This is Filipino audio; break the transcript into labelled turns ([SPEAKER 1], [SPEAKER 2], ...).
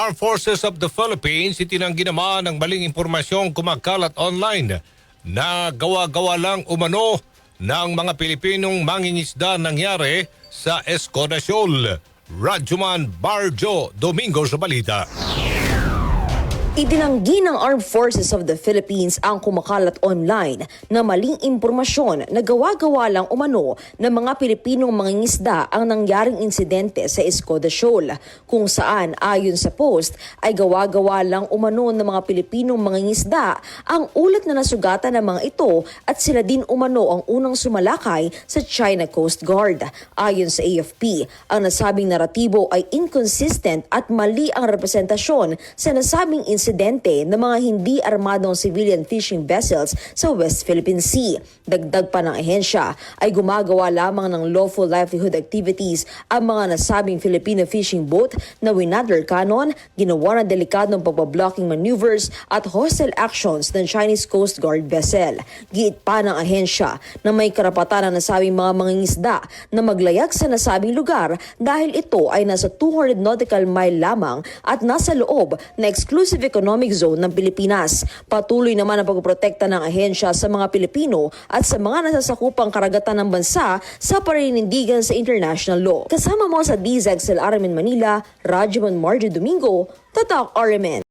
[SPEAKER 1] Armed Forces of the Philippines itinanggi naman ang maling impormasyong kumakalat online na gawa-gawa lang umano ng mga Pilipinong mangingisda nangyari sa Escudasol. Radyoman Barjo Domingo sa balita.
[SPEAKER 2] Itinanggi ng Armed Forces of the Philippines ang kumakalat online na maling impormasyon na gawa-gawa lang umano ng mga Pilipinong mangingisda ang nangyaring insidente sa Escudasol, kung saan ayon sa post ay gawa-gawa lang umano ng mga Pilipinong mangingisda ang ulat na nasugatan ng mga ito at sila din umano ang unang sumalakay sa China Coast Guard. Ayon sa AFP, ang nasabing naratibo ay inconsistent at mali ang representasyon sa nasabing insidente ng mga hindi armadong civilian fishing vessels sa West Philippine Sea. Dagdag pa ng ahensya ay gumagawa lamang ng lawful livelihood activities ang mga nasabing Filipino fishing boat na winadler cannon, ginawa ng delikadong pagbablocking maneuvers at hostile actions ng Chinese Coast Guard vessel. Giit pa ng ahensya na may karapatan ang nasabing mga mangingisda na maglayag sa nasabing lugar dahil ito ay nasa 200 nautical mile lamang at nasa loob na exclusive economic zone ng Pilipinas. Patuloy naman ang pagprotekta ng ahensya sa mga Pilipino at sa mga nasasakupang karagatan ng bansa sa paninindigan sa international law. Kasama mo sa DZXL RMN Manila, Radyoman Marjo Domingo, Tatak RMN.